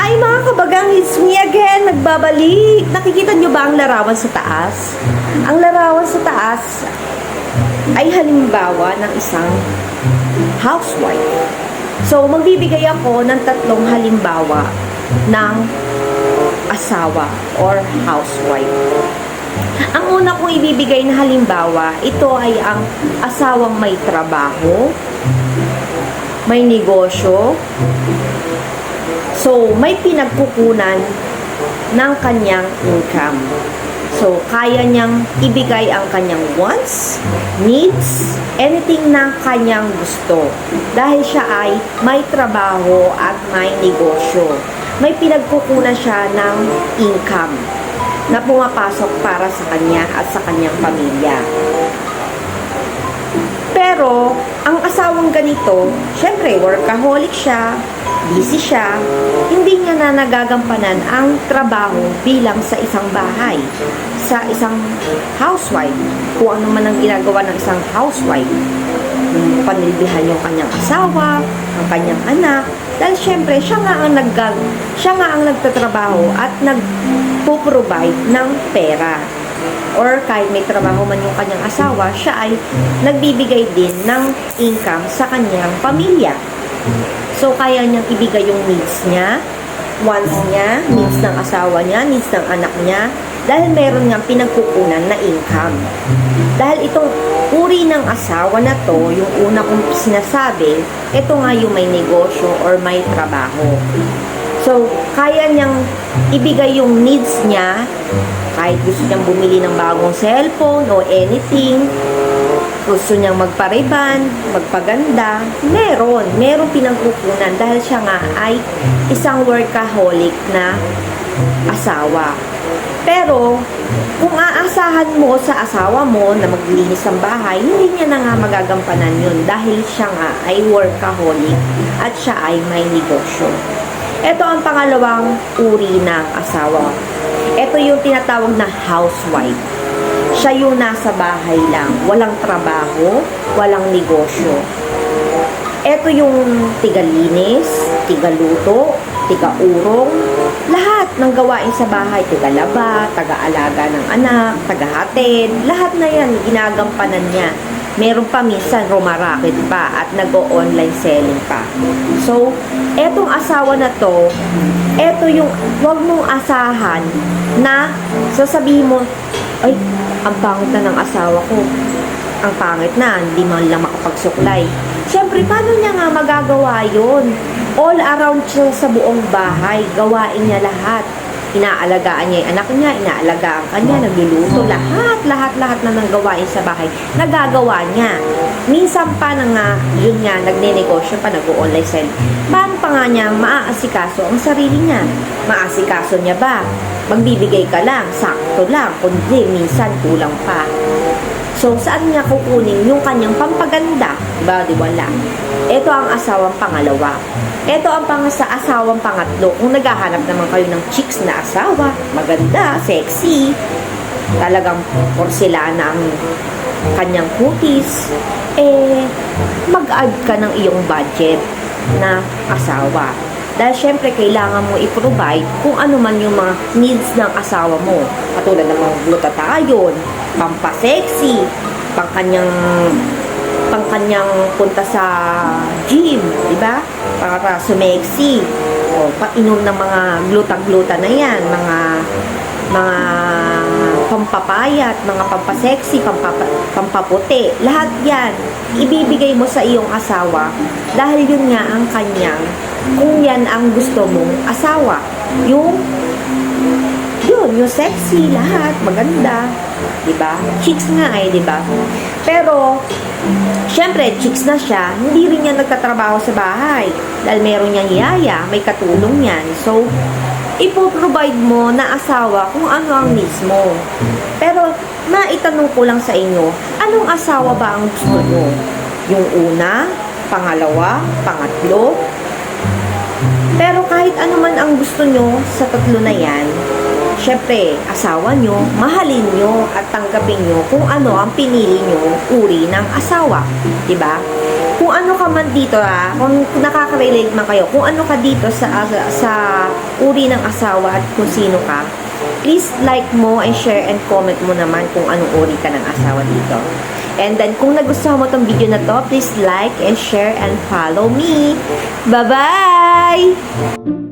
Hi mga kabagang, it's me again, nagbabalik. Nakikita nyo ba ang larawan sa taas? Ang larawan sa taas ay halimbawa ng isang housewife. So, magbibigay ako ng tatlong halimbawa ng asawa or housewife. Ang una kong ibibigay na halimbawa, ito ay ang asawang may trabaho, may negosyo, so may pinagkukunan ng kanyang income. So, kaya niyang ibigay ang kanyang wants, needs, anything na kanyang gusto. Dahil siya ay may trabaho at may negosyo. May pinagkukunan siya ng income na pumapasok para sa kanya at sa kanyang pamilya. Pero, ang asawang ganito, syempre, workaholic siya, busy siya, hindi niya na nagagampanan ang trabaho bilang sa isang bahay, sa isang housewife. Kung ano man ang ginagawa ng isang housewife, panilbihan yung kanyang asawa, ang kanyang anak, dahil syempre, siya nga ang nagtatrabaho at nagpo-provide ng pera. Or kahit may trabaho man yung kanyang asawa, siya ay nagbibigay din ng income sa kanyang pamilya. So, kaya niyang ibigay yung needs niya, wants niya, needs ng asawa niya, needs ng anak niya, dahil meron niyang pinagkukunan na income. Dahil itong uri ng asawa na to, yung una kong sinasabi, ito nga yung may negosyo or may trabaho. So, kaya niyang ibigay yung needs niya, kahit gusto niyang bumili ng bagong cellphone o anything, gusto niyang magpariban, magpaganda, meron pinagkukunan dahil siya nga ay isang workaholic na asawa. Pero, kung aasahan mo sa asawa mo na maglinis ng bahay, hindi niya na nga magagampanan yun dahil siya nga ay workaholic at siya ay may negosyo. Ito ang pangalawang uri ng asawa. Ito yung tinatawag na housewife. Siya yung nasa bahay lang, walang trabaho, walang negosyo. Ito yung tigalinis, tigaluto, tigaurong, lahat ng gawain sa bahay, tigalaba, tagaalaga ng anak, tagahatid, lahat na yan, ginagampanan niya. Meron pa minsan rumaraket pa at nag-o-online selling pa. So, etong asawa na to, eto yung wag mong asahan na sasabihin mo, ay, ang pangit na ng asawa ko. Ang pangit na, hindi man lang makapagsuklay. Siyempre, paano niya nga magagawa yun? All around siya sa buong bahay, gawain niya lahat. Inaalagaan niya yung anak niya, inaalagaan kanya, nagluluto, lahat na ng gawain sa bahay, nagagawa niya. Minsan pa na nga, yun nga, nagne-negosyo pa, nag-o-online sell. Paano pa nga niya maaasikaso ang sarili niya? Maasikaso niya ba? Magbibigay ka lang, sakto lang, kundi minsan kulang pa. So, saan niya kukunin yung kanyang pampaganda? Diba? Di wala. Ito ang asawang pangalawa. Ito ang asawang pangatlo. Kung naghahanap naman kayo ng chicks na asawa, maganda, sexy, talagang porcelana ang kanyang kutis, mag-add ka ng iyong budget na asawa. Dahil syempre, kailangan mo i-provide kung ano man yung mga needs ng asawa mo. Katulad ng mga glutathione, pampasexy, pangkanyang punta sa gym, di ba? Para sumexy. O, painom ng mga gluta-gluta na yan, mga pampapayat, mga pampasexy, pampaputi. Lahat yan, ibibigay mo sa iyong asawa dahil yun nga ang kanyang, kung yan ang gusto mong asawa. Yung sexy, lahat, maganda. Diba? Chicks nga diba? Pero, syempre, chicks na siya, hindi rin niya nagtatrabaho sa bahay. Dahil meron niyang yaya, may katulong yan. So, ipoprovide mo na asawa kung ano ang needs mo. Pero, maitanong ko lang sa inyo, anong asawa ba ang gusto nyo? Yung una, pangalawa, pangatlo? Pero kahit ano man ang gusto nyo sa tatlo na yan, syempre, asawa nyo, mahalin nyo at tanggapin nyo kung ano ang pinili nyo uri ng asawa. Diba? Kung ano ka man dito kung nakaka-relate man kayo, kung ano ka dito sa uri ng asawa at kung sino ka, please like mo and share and comment mo naman kung anong uri ka ng asawa dito. And then, kung nagustuhan mo tong video na to, please like and share and follow me. Bye-bye!